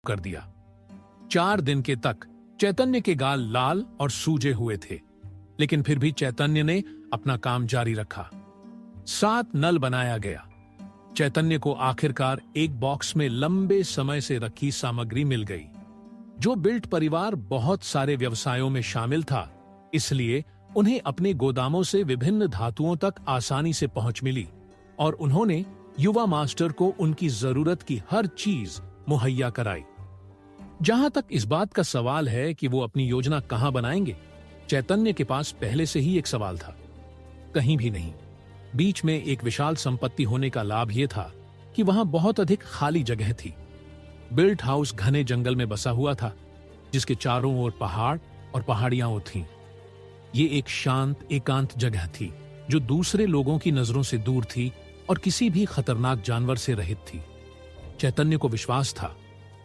कर दिया। 4 दिन के तक चैतन्य के गाल लाल और सूजे हुए थे, लेकिन फिर भी चैतन्य ने अपना काम जारी रखा। 7 नल बनाया गया। चैतन्य को आखिरकार एक बॉक्स में लंबे समय से रखी सामग्री मिल गई। जो बिल्ट परिवार बहुत सारे व्यवसायों में शामिल था, इसलिए उन्हें अपने गोदामों से विभिन्न धातुओं तक आसानी से पहुंच मिली और उन्होंने युवा मास्टर को उनकी जरूरत की हर चीज मुहैया कराई। जहां तक इस बात का सवाल है कि वो अपनी योजना कहां बनाएंगे, चैतन्य के पास पहले से ही एक सवाल था। कहीं भी नहीं। बीच में एक विशाल संपत्ति होने का लाभ यह था कि वहां बहुत अधिक खाली जगह थी। बिल्ट हाउस घने जंगल में बसा हुआ था, जिसके चारों ओर पहाड़ और पहाड़ियां थीं। ये एक शांत एकांत जगह थी जो दूसरे लोगों की नजरों से दूर थी और किसी भी खतरनाक जानवर से रहित थी। चैतन्य को विश्वास था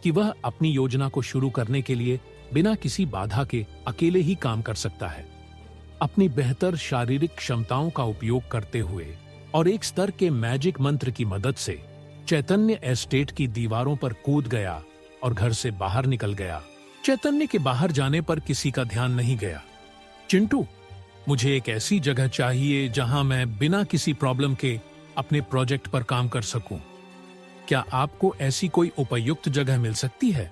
कि वह अपनी योजना को शुरू करने के लिए बिना किसी बाधा के अकेले ही काम कर सकता है। अपनी बेहतर शारीरिक क्षमताओं का उपयोग करते हुए और एक स्तर के मैजिक मंत्र की मदद से चैतन्य एस्टेट की दीवारों पर कूद गया और घर से बाहर निकल गया। चैतन्य के बाहर जाने पर किसी का ध्यान नहीं गया। चिंटू, मुझे एक ऐसी जगह चाहिए जहां मैं बिना किसी प्रॉब्लम के अपने प्रोजेक्ट पर काम कर सकूं। क्या आपको ऐसी कोई उपयुक्त जगह मिल सकती है?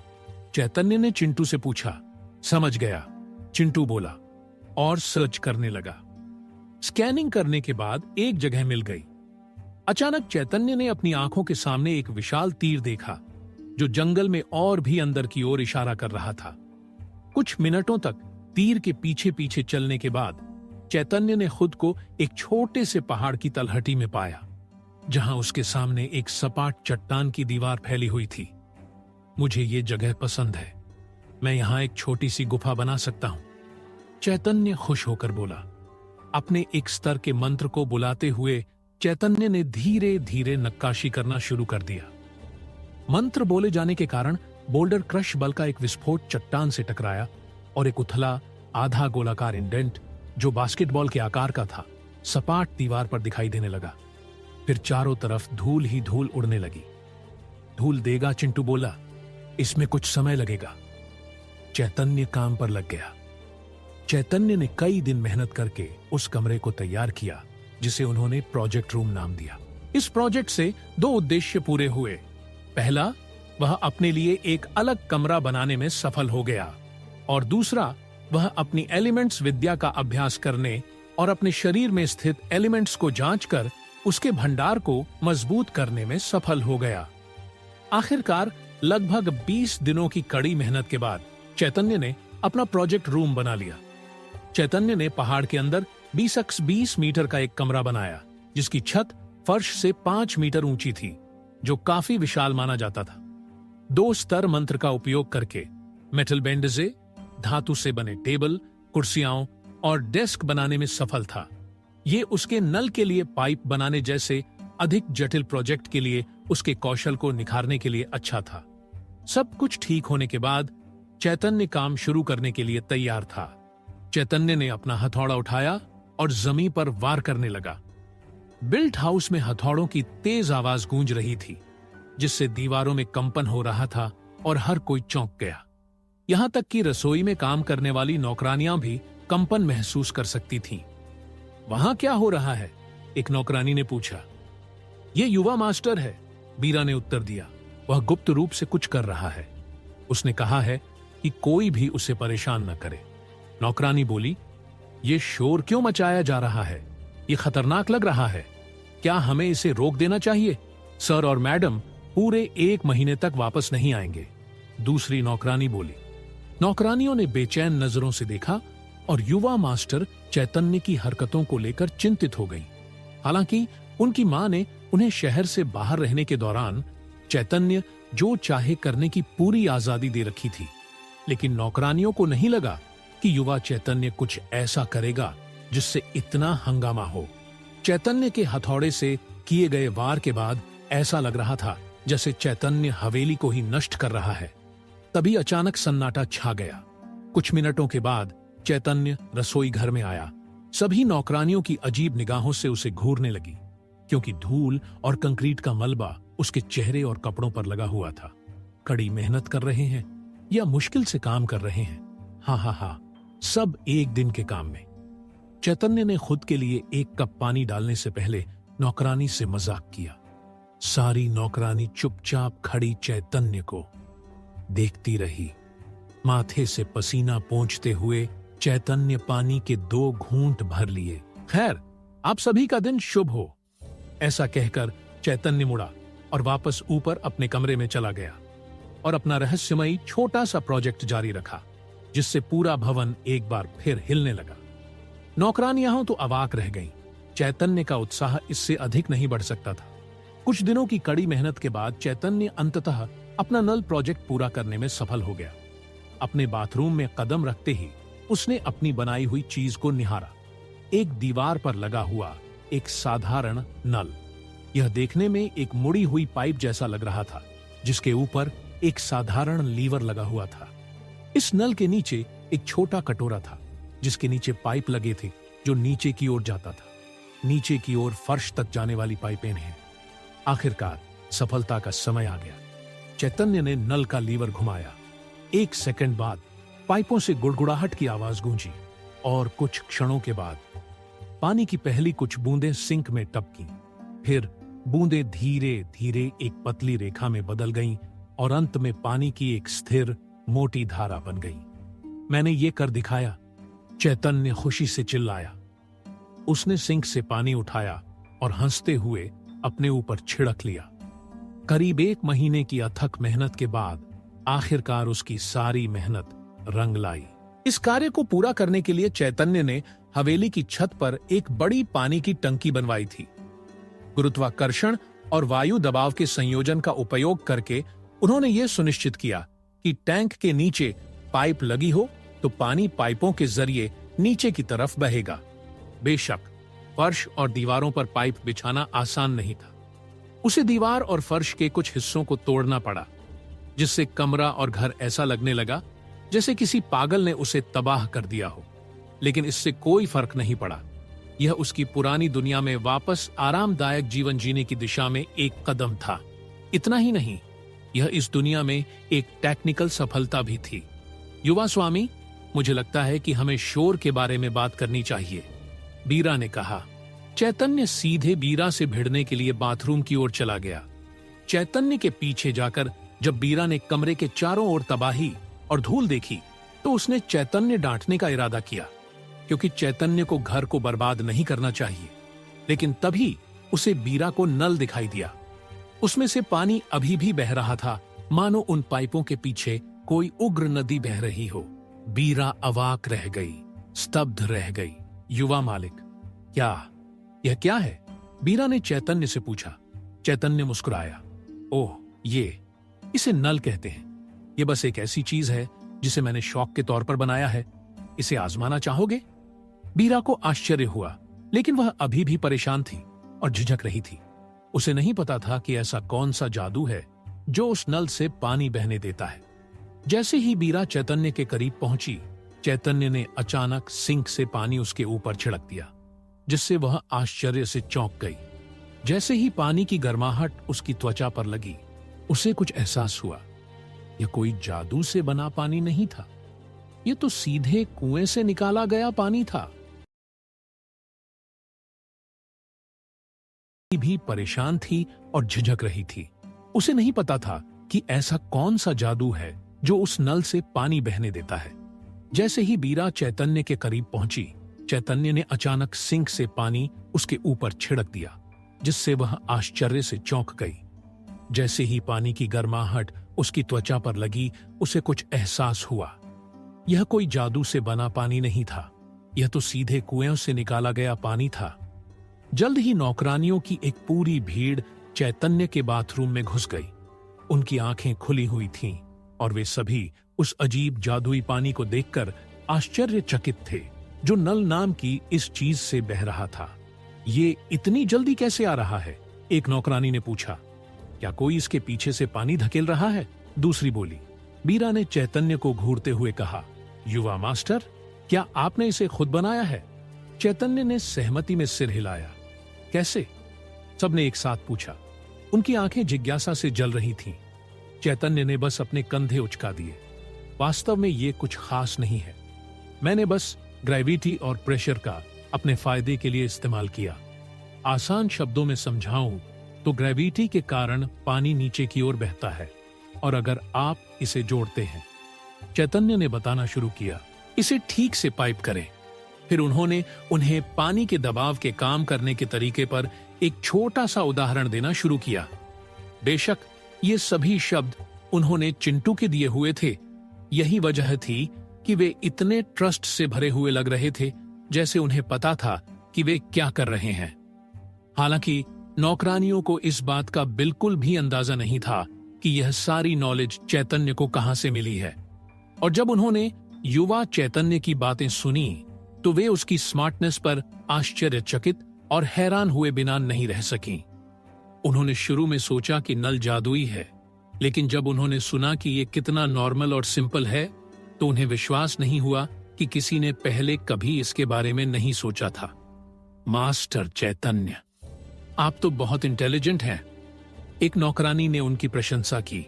चैतन्य ने चिंटू से पूछा। समझ गया, चिंटू बोला और सर्च करने लगा। स्कैनिंग करने के बाद एक जगह मिल गई। अचानक चैतन्य ने अपनी आंखों के सामने एक विशाल तीर देखा जो जंगल में और भी अंदर की ओर इशारा कर रहा था। कुछ मिनटों तक तीर के पीछे पीछे चलने के बाद चैतन्य ने खुद को एक छोटे से पहाड़ की तलहटी में पाया, जहां उसके सामने एक सपाट चट्टान की दीवार फैली हुई थी। मुझे ये जगह पसंद है, मैं यहां एक छोटी सी गुफा बना सकता हूं, चैतन्य खुश होकर बोला। अपने एक स्तर के मंत्र को बुलाते हुए चैतन्य ने धीरे धीरे नक्काशी करना शुरू कर दिया। मंत्र बोले जाने के कारण बोल्डर क्रश बल का एक विस्फोट चट्टान से टकराया और एक उथला आधा गोलाकार इंडेंट जो बास्केटबॉल के आकार का था सपाट दीवार पर दिखाई देने लगा। फिर चारों तरफ धूल ही धूल उड़ने लगी। धूल देगा, चिंटू बोला, इसमें कुछ समय लगेगा। चैतन्य काम पर लग गया। चैतन्य ने कई दिन मेहनत करके उस कमरे को तैयार किया जिसे उन्होंने प्रोजेक्ट रूम नाम दिया। इस प्रोजेक्ट से 2 उद्देश्य पूरे हुए। पहला, वह अपने लिए एक अलग कमरा बनाने में सफल हो गया और दूसरा, वह अपनी एलिमेंट्स विद्या का अभ्यास करने और अपने शरीर में स्थित एलिमेंट्स को जांचकर उसके भंडार को मजबूत करने में सफल हो गया। आखिरकार लगभग 20 दिनों की कड़ी मेहनत के बाद चैतन्य ने अपना प्रोजेक्ट रूम बना लिया। चैतन्य ने पहाड़ के अंदर 20x20 मीटर का एक कमरा बनाया जिसकी छत फर्श से 5 मीटर ऊंची थी, जो काफी विशाल माना जाता था। 2 स्तर मंत्र का उपयोग करके मेटल बेंडजे, धातु से बने टेबल, कुर्सियां और डेस्क बनाने में सफल था। ये उसके नल के लिए पाइप बनाने जैसे अधिक जटिल प्रोजेक्ट के लिए उसके कौशल को निखारने के लिए अच्छा था। सब कुछ ठीक होने के बाद चैतन्य काम शुरू करने के लिए तैयार था। चैतन्य ने अपना हथौड़ा उठाया और जमीन पर वार करने लगा। बिल्ट हाउस में हथौड़ों की तेज आवाज गूंज रही थी, जिससे दीवारों में कंपन हो रहा था और हर कोई चौंक गया। यहां तक कि रसोई में काम करने वाली नौकरानियां भी कंपन महसूस कर सकती थीं। वहां क्या हो रहा है? एक नौकरानी ने पूछा। यह युवा मास्टर है, बीरा ने उत्तर दिया। वह गुप्त रूप से कुछ कर रहा है। उसने कहा है कि कोई भी उसे परेशान न करे। नौकरानी बोली, यह शोर क्यों मचाया जा रहा है? यह खतरनाक लग रहा है। क्या हमें इसे रोक देना चाहिए? सर और मैडम पूरे 1 महीने तक वापस नहीं आएंगे, दूसरी नौकरानी बोली। नौकरानियों ने बेचैन नजरों से देखा और युवा मास्टर चैतन्य की हरकतों को लेकर चिंतित हो गई। हालांकि उनकी मां ने उन्हें शहर से बाहर रहने के दौरान चैतन्य जो चाहे करने की पूरी आजादी दे रखी थी, लेकिन नौकरानियों को नहीं लगा कि युवा चैतन्य कुछ ऐसा करेगा जिससे इतना हंगामा हो। चैतन्य के हथौड़े से किए गए वार के बाद ऐसा लग रहा था जैसे चैतन्य हवेली को ही नष्ट कर रहा है। तभी अचानक सन्नाटा छा गया। कुछ मिनटों के बाद चैतन्य रसोई घर में आया। सभी नौकरानियों की अजीब निगाहों से उसे घूरने लगी, क्योंकि धूल और कंक्रीट का मलबा उसके चेहरे और कपड़ों पर लगा हुआ था। कड़ी मेहनत कर रहे हैं या मुश्किल से काम कर रहे हैं। हाँ, सब एक दिन के काम में। चैतन्य ने खुद के लिए एक कप पानी डालने से पहले नौकरानी से मजाक किया। सारी नौकरानी चुपचाप खड़ी चैतन्य को देखती रही। माथे से पसीना पोंछते हुए चैतन्य पानी के 2 घूंट भर लिए। खैर, आप सभी का दिन शुभ हो, ऐसा कहकर चैतन्य मुड़ा और वापस ऊपर अपने कमरे में चला गया और अपना रहस्यमयी छोटा सा प्रोजेक्ट जारी रखा, जिससे पूरा भवन एक बार फिर हिलने लगा। नौकरानियां तो अवाक रह गईं। चैतन्य का उत्साह इससे अधिक नहीं बढ़ सकता था। कुछ दिनों की कड़ी मेहनत के बाद चैतन्य अंततः अपना नल प्रोजेक्ट पूरा करने में सफल हो गया। अपने बाथरूम में कदम रखते ही उसने अपनी बनाई हुई चीज को निहारा। एक दीवार पर लगा हुआ एक साधारण नल। यह देखने में एक मुड़ी हुई पाइप जैसा लग रहा था, जिसके ऊपर एक साधारण लीवर लगा हुआ था। इस नल के नीचे एक छोटा कटोरा था, जिसके नीचे पाइप लगे थे जो नीचे की ओर जाता था। नीचे की ओर फर्श तक जाने वाली पाइपें हैं। आखिरकार सफलता का समय आ गया। चैतन्य ने नल का लीवर घुमाया। 1 सेकंड बाद पाइपों से गुड़गुड़ाहट की आवाज गूंजी और कुछ क्षणों के बाद पानी की पहली कुछ बूंदें सिंक में टपकी। फिर बूंदें धीरे धीरे एक पतली रेखा में बदल गईं और अंत में पानी की एक स्थिर मोटी धारा बन गई। मैंने ये कर दिखाया, चैतन्य खुशी से चिल्लाया। उसने सिंक से पानी उठाया और हंसते हुए अपने ऊपर छिड़क लिया। करीब 1 महीने की अथक मेहनत के बाद आखिरकार उसकी सारी मेहनत रंग लाई। इस कार्य को पूरा करने के लिए चैतन्य ने हवेली की छत पर एक बड़ी पानी की टंकी बनवाई थी। गुरुत्वाकर्षण और वायु दबाव के संयोजन का उपयोग करके उन्होंने ये सुनिश्चित किया कि टैंक के नीचे पाइप लगी हो तो पानी पाइपों के जरिए नीचे की तरफ बहेगा। बेशक फर्श और दीवारों पर पाइप बिछाना आसान नहीं था। उसे दीवार और फर्श के कुछ हिस्सों को तोड़ना पड़ा, जिससे कमरा और घर ऐसा लगने लगा जैसे किसी पागल ने उसे तबाह कर दिया हो। लेकिन इससे कोई फर्क नहीं पड़ा। यह उसकी पुरानी दुनिया में वापस आरामदायक जीवन जीने की दिशा में एक कदम था। इतना ही नहीं, यह इस दुनिया में एक टेक्निकल सफलता भी थी। युवा स्वामी, मुझे लगता है कि हमें शोर के बारे में बात करनी चाहिए, बीरा ने कहा। चैतन्य सीधे बीरा से भिड़ने के लिए बाथरूम की ओर चला गया। चैतन्य के पीछे जाकर जब बीरा ने कमरे के चारों ओर तबाही और धूल देखी तो उसने चैतन्य डांटने का इरादा किया, क्योंकि चैतन्य को घर को बर्बाद नहीं करना चाहिए। लेकिन तभी उसे बीरा को नल दिखाई दिया। उसमें से पानी अभी भी बह रहा था, मानो उन पाइपों के पीछे कोई उग्र नदी बह रही हो। बीरा अवाक रह गई, स्तब्ध रह गई। युवा मालिक, यह क्या है? बीरा ने चैतन्य से पूछा। चैतन्य मुस्कुराया। ओह, इसे नल कहते हैं। ये बस एक ऐसी चीज है जिसे मैंने शौक के तौर पर बनाया है। इसे आजमाना चाहोगे? बीरा को आश्चर्य हुआ, लेकिन वह अभी भी परेशान थी और झिझक रही थी। उसे नहीं पता था कि ऐसा कौन सा जादू है जो उस नल से पानी बहने देता है। जैसे ही बीरा चैतन्य के करीब पहुंची, चैतन्य ने अचानक सिंक से पानी उसके ऊपर छिड़क दिया, जिससे वह आश्चर्य से चौंक गई। जैसे ही पानी की गर्माहट उसकी त्वचा पर लगी, उसे कुछ एहसास हुआ। यह कोई जादू से बना पानी नहीं था, यह तो सीधे कुएं से निकाला गया पानी था। भी परेशान थी और झिझक रही थी। उसे नहीं पता था कि ऐसा कौन सा जादू है जो उस नल से पानी बहने देता है। जैसे ही बीरा चैतन्य के करीब पहुंची, चैतन्य ने अचानक सिंक से पानी उसके ऊपर छिड़क दिया, जिससे वह आश्चर्य से चौंक गई। जैसे ही पानी की गर्माहट उसकी त्वचा पर लगी, उसे कुछ एहसास हुआ। यह कोई जादू से बना पानी नहीं था, यह तो सीधे कुएं से निकाला गया पानी था। जल्द ही नौकरानियों की एक पूरी भीड़ चैतन्य के बाथरूम में घुस गई। उनकी आंखें खुली हुई थीं और वे सभी उस अजीब जादुई पानी को देखकर आश्चर्यचकित थे, जो नल नाम की इस चीज से बह रहा था। ये इतनी जल्दी कैसे आ रहा है? एक नौकरानी ने पूछा। क्या कोई इसके पीछे से पानी धकेल रहा है? दूसरी बोली। बीरा ने चैतन्य को घूरते हुए कहा, युवा मास्टर, क्या आपने इसे खुद बनाया है? चैतन्य ने सहमति में सिर हिलाया। कैसे? सबने एक साथ पूछा। उनकी आंखें जिज्ञासा से जल रही थीं। चैतन्य ने बस अपने कंधे उचका दिए। वास्तव में ये कुछ खास नहीं है। मैंने बस ग्रेविटी और प्रेशर का अपने फायदे के लिए इस्तेमाल किया। आसान शब्दों में समझाऊं तो ग्रेविटी के कारण पानी नीचे की ओर बहता है, और अगर आप इसे जोड़ते हैं, चैतन्य ने बताना शुरू किया, इसे ठीक से पाइप करें। फिर उन्होंने उन्हें पानी के दबाव के काम करने के तरीके पर एक छोटा सा उदाहरण देना शुरू किया। बेशक ये सभी शब्द उन्होंने चिंटू के दिए हुए थे। यही वजह थी कि वे इतने ट्रस्ट से भरे हुए लग रहे थे, जैसे उन्हें पता था कि वे क्या कर रहे हैं। हालांकि नौकरानियों को इस बात का बिल्कुल भी अंदाजा नहीं था कि यह सारी नॉलेज चैतन्य को कहां से मिली है। और जब उन्होंने युवा चैतन्य की बातें सुनी तो वे उसकी स्मार्टनेस पर आश्चर्यचकित और हैरान हुए बिना नहीं रह सकीं। उन्होंने शुरू में सोचा कि नल जादुई है, लेकिन जब उन्होंने सुना कि यह कितना नॉर्मल और सिंपल है तो उन्हें विश्वास नहीं हुआ कि किसी ने पहले कभी इसके बारे में नहीं सोचा था। मास्टर चैतन्य, आप तो बहुत इंटेलिजेंट हैं। एक नौकरानी ने उनकी प्रशंसा की।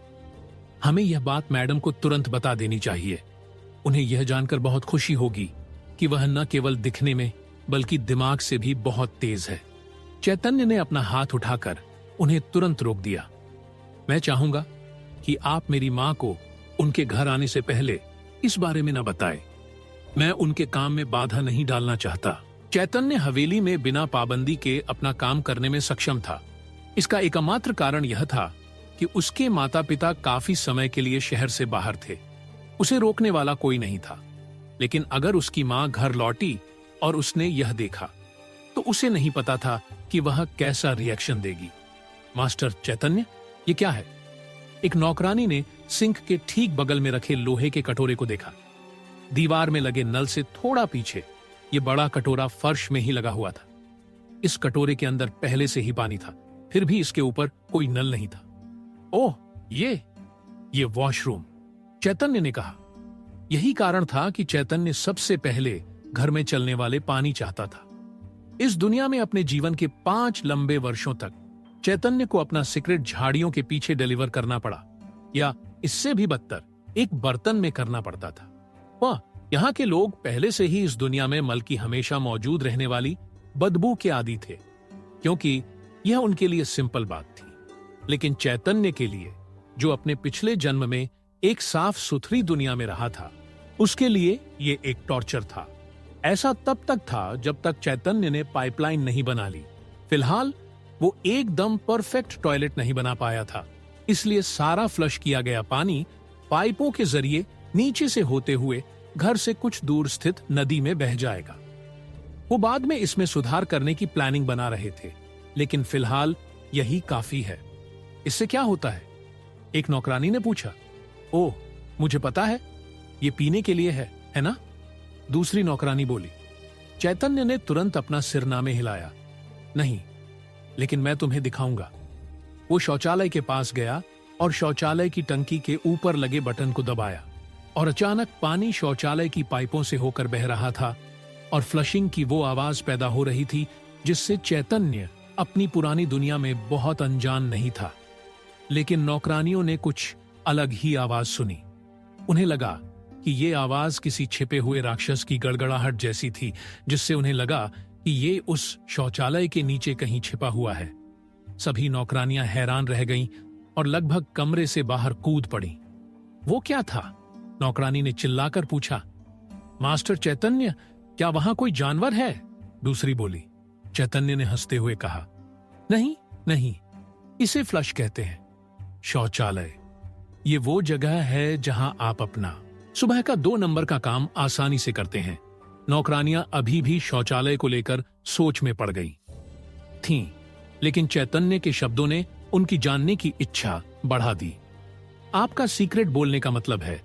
हमें यह बात मैडम को तुरंत बता देनी चाहिए। उन्हें यह जानकर बहुत खुशी होगी कि वह न केवल दिखने में बल्कि दिमाग से भी बहुत तेज है। चैतन्य ने अपना हाथ उठाकर उन्हें तुरंत रोक दिया। मैं चाहूंगा कि आप मेरी मां को उनके घर आने से पहले इस बारे में न बताएं। मैं उनके काम में बाधा नहीं डालना चाहता। चैतन्य हवेली में बिना पाबंदी के अपना काम करने में सक्षम था। इसका एकमात्र कारण यह था कि उसके माता पिता काफी समय के लिए शहर से बाहर थे। उसे रोकने वाला कोई नहीं था। लेकिन अगर उसकी मां घर लौटी और उसने यह देखा तो उसे नहीं पता था कि वह कैसा रिएक्शन देगी। मास्टर चैतन्य, ये क्या है? एक नौकरानी ने सिंक के ठीक बगल में रखे लोहे के कटोरे को देखा। दीवार में लगे नल से थोड़ा पीछे ये बड़ा कटोरा फर्श में ही लगा हुआ था। इस कटोरे के अंदर पहले से ही पानी था, फिर भी इसके ऊपर कोई नल नहीं था। ओह, ये वॉशरूम, चैतन्य ने कहा। यही कारण था कि चैतन्य सबसे पहले घर में चलने वाले पानी चाहता था। इस दुनिया में अपने जीवन के 5 लंबे वर्षों तक चैतन्य को अपना सीक्रेट झाड़ियों के पीछे डिलीवर करना पड़ा, या इससे भी बदतर एक बर्तन में करना पड़ता था। वह यहाँ के लोग पहले से ही इस दुनिया में मल की हमेशा मौजूद रहने वाली बदबू के आदी थे, क्योंकि यह उनके लिए सिंपल बात थी। लेकिन चैतन्य के लिए, जो अपने पिछले जन्म में एक साफ सुथरी दुनिया में रहा था, उसके लिए ये एक टॉर्चर था। ऐसा तब तक था जब तक चैतन्य ने पाइपलाइन नहीं बना ली। फिलहाल वो एकदम परफेक्ट टॉयलेट नहीं बना पाया था, इसलिए सारा फ्लश किया गया पानी पाइपों के जरिए नीचे से होते हुए घर से कुछ दूर स्थित नदी में बह जाएगा। वो बाद में इसमें सुधार करने की प्लानिंग बना रहे थे, लेकिन फिलहाल यही काफी है। इससे क्या होता है? एक नौकरानी ने पूछा। ओह, मुझे पता है, ये पीने के लिए है ना? दूसरी नौकरानी बोली। चैतन्य ने तुरंत अपना सिरनामे हिलाया। नहीं, लेकिन मैं तुम्हें दिखाऊंगा। वो शौचालय के पास गया और शौचालय की टंकी के ऊपर लगे बटन को दबाया, और अचानक पानी शौचालय की पाइपों से होकर बह रहा था और फ्लशिंग की वो आवाज पैदा हो रही थी जिससे चैतन्य अपनी पुरानी दुनिया में बहुत अनजान नहीं था। लेकिन नौकरानियों ने कुछ अलग ही आवाज सुनी। उन्हें लगा कि ये आवाज किसी छिपे हुए राक्षस की गड़गड़ाहट जैसी थी, जिससे उन्हें लगा कि ये उस शौचालय के नीचे कहीं छिपा हुआ है। सभी नौकरानियां हैरान रह गईं और लगभग कमरे से बाहर कूद पड़ी। वो क्या था? नौकरानी ने चिल्लाकर पूछा। मास्टर चैतन्य, क्या वहां कोई जानवर है? दूसरी बोली। चैतन्य ने हंसते हुए कहा, नहीं, इसे फ्लश कहते हैं। शौचालय ये वो जगह है जहां आप अपना सुबह का 2 नंबर का काम आसानी से करते हैं। नौकरानियां अभी भी शौचालय को लेकर सोच में पड़ गई थीं, लेकिन चैतन्य के शब्दों ने उनकी जानने की इच्छा बढ़ा दी। आपका सीक्रेट बोलने का मतलब है,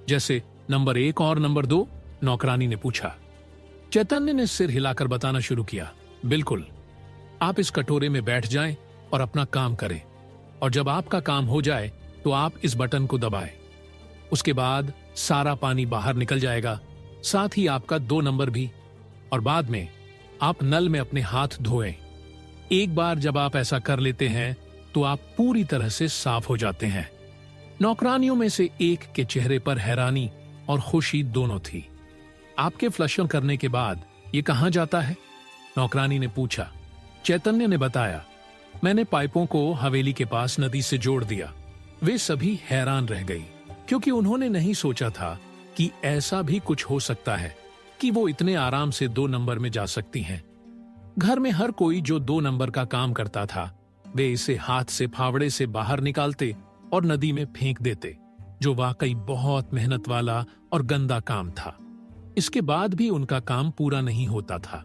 जैसे नंबर 1 और नंबर 2? नौकरानी ने पूछा। चैतन्य ने सिर हिलाकर बताना शुरू किया। बिल्कुल, आप इस कटोरे में बैठ जाएं और अपना काम करें, और जब आपका काम हो जाए तो आप इस बटन को दबाएं। उसके बाद सारा पानी बाहर निकल जाएगा, साथ ही आपका 2 नंबर भी, और बाद में आप नल में अपने हाथ धोएं। एक बार जब आप ऐसा कर लेते हैं तो आप पूरी तरह से साफ हो जाते हैं। नौकरानियों में से एक के चेहरे पर हैरानी और खुशी दोनों थी। आपके फ्लश करने के बाद ये कहां जाता है? नौकरानी ने पूछा। चैतन्य ने बताया, मैंने पाइपों को हवेली के पास नदी से जोड़ दिया। वे सभी हैरान रह गई, क्योंकि उन्होंने नहीं सोचा था कि ऐसा भी कुछ हो सकता है कि वो इतने आराम से 2 नंबर में जा सकती हैं। घर में हर कोई जो 2 नंबर का काम करता था, वे इसे हाथ से फावड़े से बाहर निकालते और नदी में फेंक देते, जो वाकई बहुत मेहनत वाला और गंदा काम था। इसके बाद भी उनका काम पूरा नहीं होता था।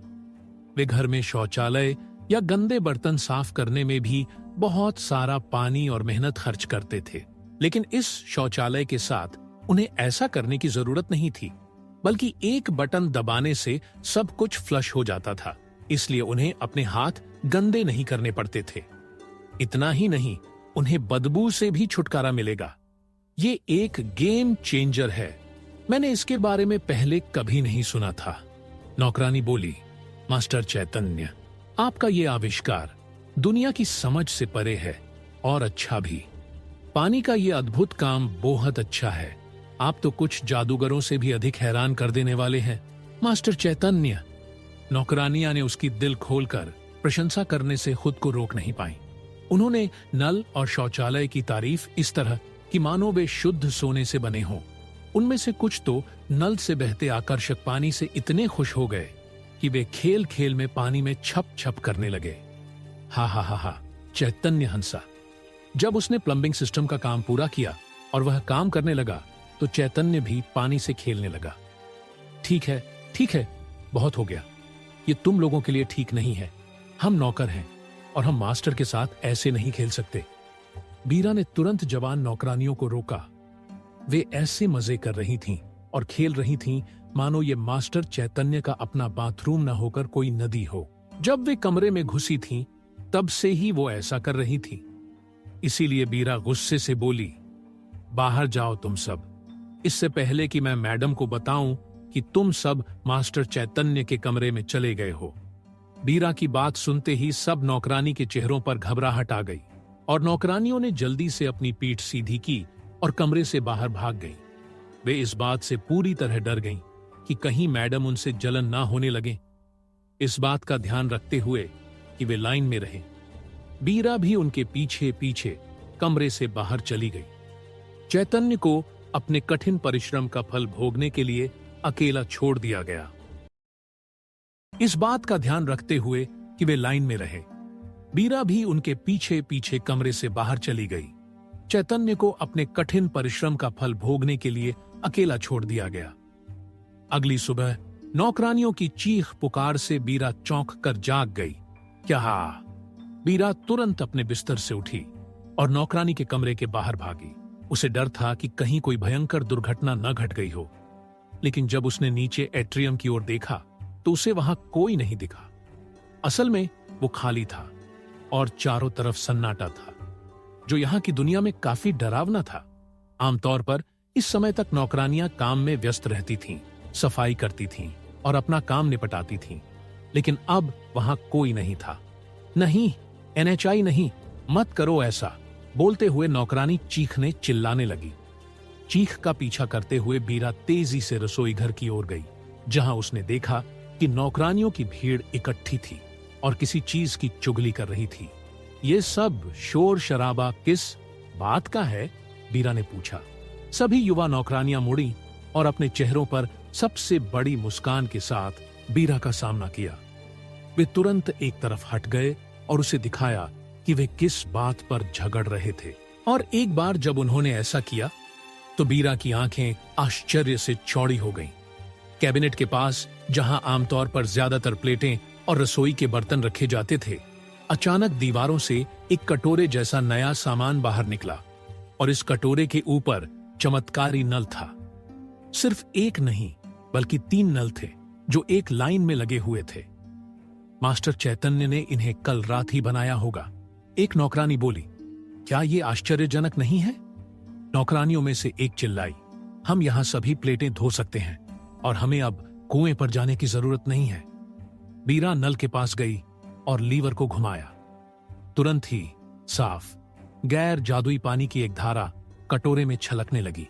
वे घर में शौचालय या गंदे बर्तन साफ करने में भी बहुत सारा पानी और मेहनत खर्च करते थे। लेकिन इस शौचालय के साथ उन्हें ऐसा करने की जरूरत नहीं थी, बल्कि एक बटन दबाने से सब कुछ फ्लश हो जाता था। इसलिए उन्हें अपने हाथ गंदे नहीं करने पड़ते थे। इतना ही नहीं, उन्हें बदबू से भी छुटकारा मिलेगा। ये एक गेम चेंजर है। मैंने इसके बारे में पहले कभी नहीं सुना था। नौकरानी बोली, मास्टर चैतन्य, आपका ये आविष्कार दुनिया की समझ से परे है और अच्छा भी। पानी का ये अद्भुत काम बहुत अच्छा है। आप तो कुछ जादूगरों से भी अधिक हैरान कर देने वाले हैं, मास्टर चैतन्य। नौकरानियां ने उसकी दिल खोलकर प्रशंसा करने से खुद को रोक नहीं पाई। उन्होंने नल और शौचालय की तारीफ इस तरह कि मानो वे शुद्ध सोने से बने हों। उनमें से कुछ तो नल से बहते आकर्षक पानी से इतने खुश हो गए कि वे खेल खेल में पानी में छप छप करने लगे। हा हा हा हा, चैतन्य हंसा। जब उसने प्लम्बिंग सिस्टम का काम पूरा किया और वह काम करने लगा, तो चैतन्य भी पानी से खेलने लगा। ठीक है, बहुत हो गया। ये तुम लोगों के लिए ठीक नहीं है। हम नौकर हैं और हम मास्टर के साथ ऐसे नहीं खेल सकते। बीरा ने तुरंत जवान नौकरानियों को रोका। वे ऐसे मजे कर रही थीं और खेल रही थीं मानो ये मास्टर चैतन्य का अपना बाथरूम न होकर कोई नदी हो। जब वे कमरे में घुसी थीं, तब से ही वो ऐसा कर रही थी। इसीलिए बीरा गुस्से से बोली, बाहर जाओ तुम सब, इससे पहले कि मैं मैडम को बताऊं कि तुम सब मास्टर चैतन्य के कमरे में चले गए हो। बीरा की बात सुनते ही सब नौकरानी के चेहरों पर घबराहट आ गई और नौकरानियों ने जल्दी से अपनी पीठ सीधी की और कमरे से बाहर भाग गईं। वे इस बात से पूरी तरह डर गईं कि कहीं मैडम उनसे जलन ना होने लगे। इस बात का ध्यान रखते हुए कि वे लाइन में रहें, बीरा भी उनके पीछे पीछे कमरे से बाहर चली गई। चैतन्य को अपने कठिन परिश्रम का फल भोगने के लिए अकेला छोड़ दिया गया। इस बात का ध्यान रखते हुए कि वे लाइन में रहे, बीरा भी उनके पीछे पीछे कमरे से बाहर चली गई। चैतन्य को अपने कठिन परिश्रम का फल भोगने के लिए अकेला छोड़ दिया गया। अगली सुबह नौकरानियों की चीख पुकार से बीरा चौंक कर जाग गई। क्या? बीरा तुरंत अपने बिस्तर से उठी और नौकरानी के कमरे के बाहर भागी। उसे डर था कि कहीं कोई भयंकर दुर्घटना न घट गई हो। लेकिन जब उसने नीचे एट्रियम की ओर देखा तो उसे वहां कोई नहीं दिखा। असल में वो खाली था और चारों तरफ सन्नाटा था, जो यहां की दुनिया में काफी डरावना था। आमतौर पर इस समय तक नौकरानियां काम में व्यस्त रहती थीं, सफाई करती थीं और अपना काम निपटाती थीं, लेकिन अब वहां कोई नहीं था। नहीं, एनएचआई नहीं, मत करो ऐसा, बोलते हुए नौकरानी चीखने चिल्लाने लगी। चीख का पीछा करते हुए बीरा तेजी से रसोई घर की ओर गई, जहां उसने देखा कि नौकरानियों की भीड़ इकट्ठी थी और किसी चीज की चुगली कर रही थी। ये सब शोर शराबा किस बात का है? बीरा ने पूछा। सभी युवा नौकरानियां मुड़ी और अपने चेहरों पर सबसे बड़ी मुस्कान के साथ बीरा का सामना किया। वे तुरंत एक तरफ हट गए और उसे दिखाया कि वे किस बात पर झगड़ रहे थे। और एक बार जब उन्होंने ऐसा किया तो बीरा की आंखें आश्चर्य से चौड़ी हो गईं। कैबिनेट के पास, जहां आमतौर पर ज्यादातर प्लेटें और रसोई के बर्तन रखे जाते थे, अचानक दीवारों से एक कटोरे जैसा नया सामान बाहर निकला और इस कटोरे के ऊपर चमत्कारी नल था। सिर्फ एक नहीं, बल्कि 3 नल थे जो एक लाइन में लगे हुए थे। मास्टर चैतन्य ने इन्हें कल रात ही बनाया होगा, एक नौकरानी बोली। क्या ये आश्चर्यजनक नहीं है? नौकरानियों में से एक चिल्लाई, हम यहां सभी प्लेटें धो सकते हैं और हमें अब कुएं पर जाने की जरूरत नहीं है। बीरा नल के पास गई और लीवर को घुमाया। तुरंत ही साफ, गैर जादुई पानी की एक धारा कटोरे में छलकने लगी।